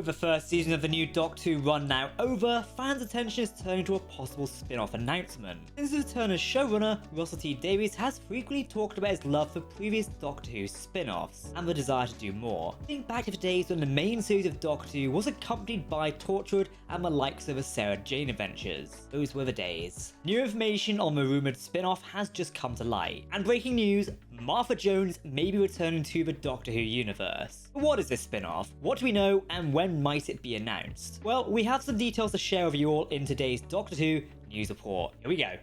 With the first season of the new Doctor Who run now over, fans' attention is turning to a possible spin-off announcement. Since the return as showrunner, T Davies has frequently talked about his love for previous Doctor Who spin-offs, and the desire to do more. Think back to the days when the main series of Doctor Who was accompanied by Torchwood and the likes of the Sarah Jane adventures. Those were the days. New information on the rumoured spin-off has just come to light, and breaking news, Martha Jones may be returning to the Doctor Who universe. But what is this spin-off? What do we know, and when might it be announced? Well, we have some details to share with you all in today's Doctor Who news report. Here we go.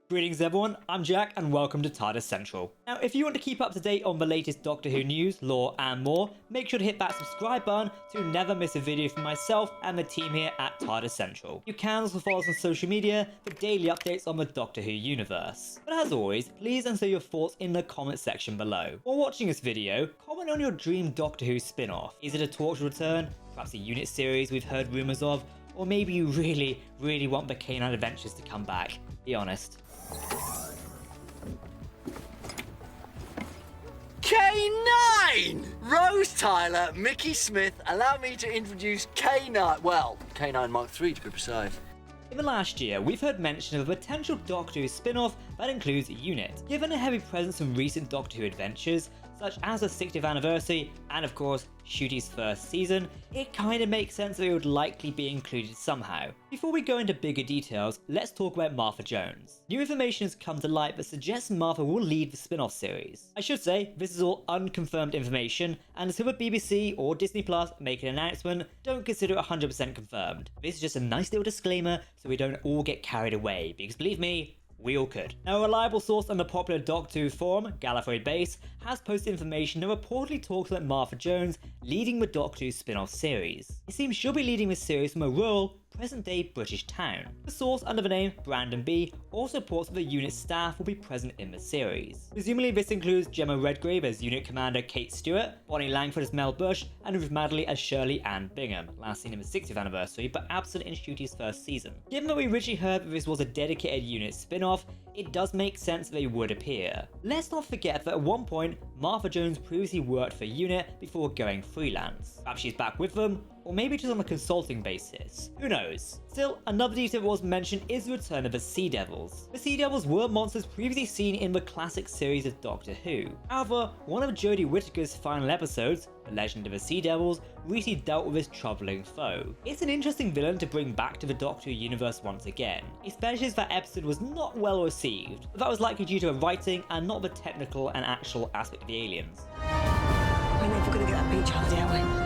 Greetings everyone, I'm Jack and welcome to Tardis Central. Now if you want to keep up to date on the latest Doctor Who news, lore and more, make sure to hit that subscribe button to never miss a video from myself and the team here at Tardis Central. You can also follow us on social media for daily updates on the Doctor Who universe. But as always, please answer your thoughts in the comment section below. While watching this video, comment on your dream Doctor Who spin-off. Is it a Torchwood return, perhaps a unit series we've heard rumours of, or maybe you really want the Canine Adventures to come back? Be honest. K9! Rose Tyler, Mickey Smith, allow me to introduce K9. Well, K9 Mark III to be precise. In the last year, we've heard mention of a potential Doctor Who spin-off that includes Unit. Given a heavy presence from recent Doctor Who adventures, such as the 60th anniversary and of course Ncuti's first season, it kinda makes sense that it would likely be included somehow. Before we go into bigger details, let's talk about Martha Jones. New information has come to light that suggests Martha will lead the spin-off series. I should say, this is all unconfirmed information, and until the BBC or Disney Plus make an announcement, don't consider it 100% confirmed. This is just a nice little disclaimer so we don't all get carried away, because believe me, we all could. Now, a reliable source on the popular Doctor Who forum, Gallifrey Base, has posted information that reportedly talks about Martha Jones leading the Doctor Who spin-off series. It seems she'll be leading this series from a rural, present-day British town. The source under the name Brandon B also reports that the unit staff will be present in the series. Presumably this includes Gemma Redgrave as Unit Commander Kate Stewart, Bonnie Langford as Mel Bush, and Ruth Madeley as Shirley Ann Bingham, last seen in the 60th anniversary but absent in Ncuti's first season. Given that we originally heard that this was a dedicated unit spin-off, it does make sense that they would appear. Let's not forget that at one point, Martha Jones previously worked for Unit before going freelance. Perhaps she's back with them, or maybe just on a consulting basis. Who knows? Still, another detail that was mentioned is the return of the Sea Devils. The Sea Devils were monsters previously seen in the classic series of Doctor Who. However, one of Jodie Whittaker's final episodes, The Legend of the Sea Devils, recently dealt with this troubling foe. It's an interesting villain to bring back to the Doctor Who universe once again, especially as that episode was not well received, but that was likely due to the writing and not the technical and actual aspect of the aliens. We're never gonna get that beach holiday, are we?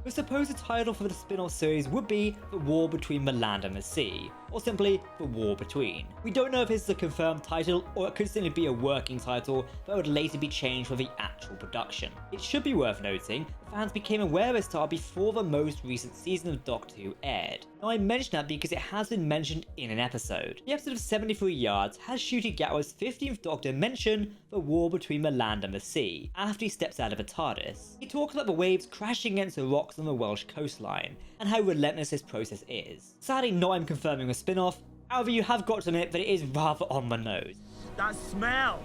The supposed title for the spin-off series would be The War Between the Land and the Sea, or simply The War Between. We don't know if this is a confirmed title, or it could simply be a working title that would later be changed for the actual production. It should be worth noting, fans became aware of this title before the most recent season of Doctor Who aired. Now I mention that because it has been mentioned in an episode. The episode of 73 Yards has Ncuti Gatwa's 15th Doctor mention the war between the land and the sea, after he steps out of a Tardis. He talks about the waves crashing against the rocks on the Welsh coastline, and how relentless this process is. Sadly not I'm confirming a spin-off, however you have got to admit that it is rather on the nose. That smell,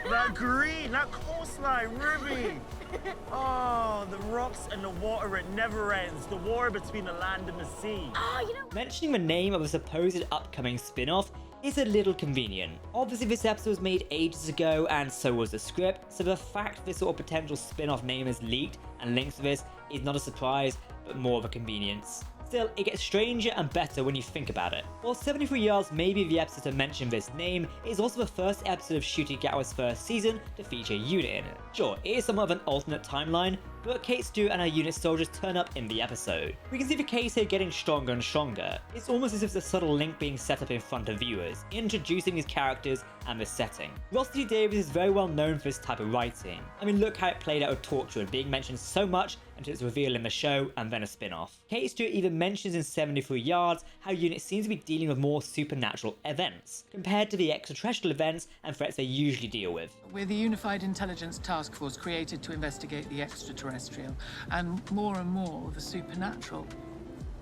that green, that coastline, Ruby. Oh, the rocks and the water, it never ends. The war between the land and the sea. Mentioning the name of a supposed upcoming spin-off is a little convenient. Obviously this episode was made ages ago and so was the script, so the fact this sort of potential spin-off name is leaked and links to this is not a surprise, but more of a convenience. Still, it gets stranger and better when you think about it. While 73 Yards may be the episode to mention this name, it is also the first episode of Ncuti Gatwa's first season to feature a unit in it. Sure, it is somewhat of an alternate timeline, but Kate Stewart and her unit soldiers turn up in the episode. We can see the case here getting stronger and stronger. It's almost as if there's a subtle link being set up in front of viewers, introducing these characters and the setting. T Davies is very well known for this type of writing. I mean, look how it played out with Torchwood, being mentioned so much until it's revealed in the show and then a spin-off. Kate Stewart even mentions in 73 Yards how units seem to be dealing with more supernatural events, compared to the extraterrestrial events and threats they usually deal with. We're the Unified Intelligence Task Force created to investigate the extraterrestrial and more the supernatural.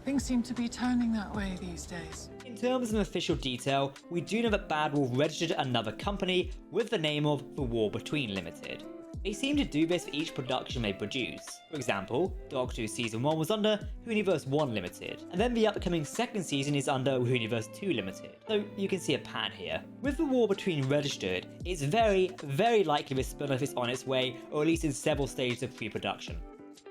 Things seem to be turning that way these days. In terms of official detail, we do know that Bad Wolf registered another company with the name of The War Between Limited. They seem to do this for each production they produce. For example, Doctor Who Season 1 was under Whoniverse 1 Limited, and then the upcoming second season is under Whoniverse 2 Limited, so you can see a pattern here. With The War Between registered, it's very likely the spin-off is on its way, or at least in several stages of pre-production.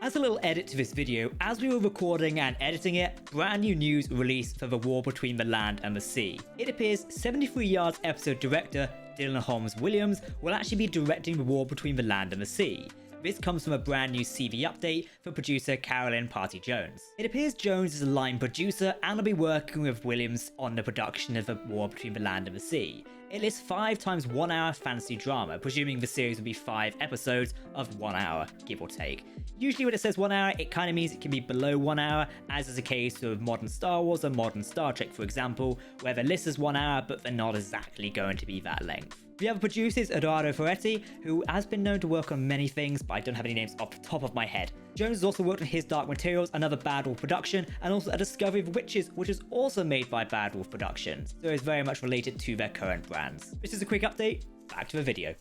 As a little edit to this video, as we were recording and editing it, brand new news released for The War Between the Land and the Sea. It appears 73 Yards episode director Dylan Holmes Williams will actually be directing The War Between the Land and the Sea. This comes from a brand new CV update for producer Carolyn Party Jones. It appears Jones is a line producer and will be working with Williams on the production of The War Between the Land and the Sea. It lists 5 times 1 hour fantasy drama, presuming the series will be 5 episodes of 1 hour, give or take. Usually when it says 1 hour, it kind of means it can be below 1 hour, as is the case with modern Star Wars and modern Star Trek, for example, where the list is 1 hour, but they're not exactly going to be that length. The other producer is Eduardo Ferretti, who has been known to work on many things, but I don't have any names off the top of my head. Jones has also worked on His Dark Materials, another Bad Wolf production, and also A Discovery of Witches, which is also made by Bad Wolf Productions, so it's very much related to their current brands. This is a quick update, back to the video.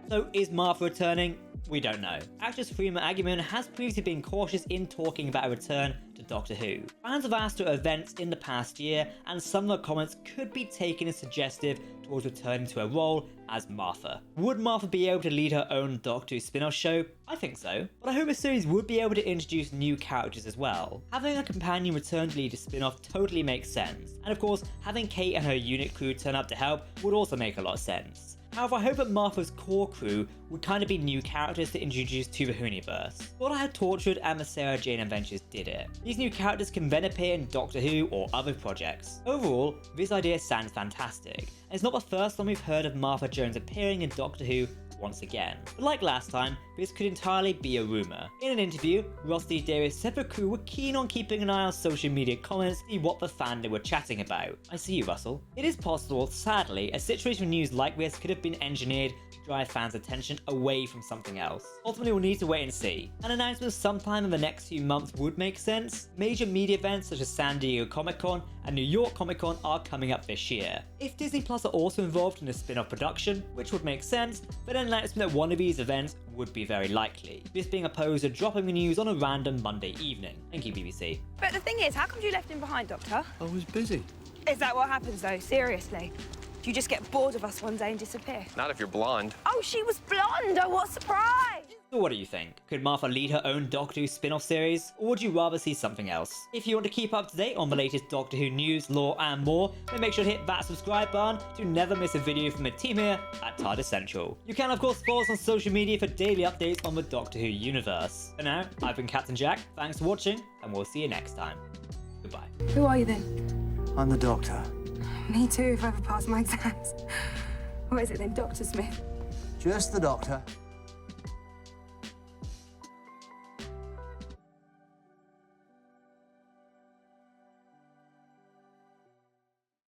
So is Martha returning? We don't know. Actress Freema Agyeman has previously been cautious in talking about a return to Doctor Who. Fans have asked her events in the past year, and some of the comments could be taken as suggestive towards returning to her role as Martha. Would Martha be able to lead her own Doctor Who spin-off show? I think so, but I hope the series would be able to introduce new characters as well. Having a companion return to lead a spin-off totally makes sense, and of course, having Kate and her unit crew turn up to help would also make a lot of sense. However, I hope that Martha's core crew would kind of be new characters to introduce to the Whoniverse. Thought I had Torchwood and the Sarah Jane Adventures did it. These new characters can then appear in Doctor Who or other projects. Overall, this idea sounds fantastic, and it's not the first time we've heard of Martha Jones appearing in Doctor Who once again. But like last time, this could entirely be a rumour. In an interview, T Davies said the crew were keen on keeping an eye on social media comments to see what the fandom were chatting about. I see you, Russell. It is possible, sadly, a situation with news like this could have been engineered to drive fans' attention away from something else. Ultimately, we'll need to wait and see. An announcement sometime in the next few months would make sense. Major media events such as San Diego Comic-Con and New York Comic-Con are coming up this year. If Disney Plus are also involved in a spin-off production, which would make sense, then an announcement at one of these events would be very likely. This being opposed to dropping the news on a random Monday evening. Thank you, BBC. But the thing is, how come you left him behind, Doctor? I was busy. Is that what happens, though? Seriously? Do you just get bored of us one day and disappear? Not if you're blonde. Oh, she was blonde! Oh, what a surprise! So what do you think? Could Martha lead her own Doctor Who spin-off series? Or would you rather see something else? If you want to keep up to date on the latest Doctor Who news, lore and more, then make sure to hit that subscribe button to never miss a video from the team here at Tardis Central. You can of course follow us on social media for daily updates on the Doctor Who universe. For now, I've been Captain Jack, thanks for watching, and we'll see you next time. Goodbye. Who are you then? I'm the Doctor. Me too, if I ever pass my exams. What is it then, Dr. Smith? Just the Doctor.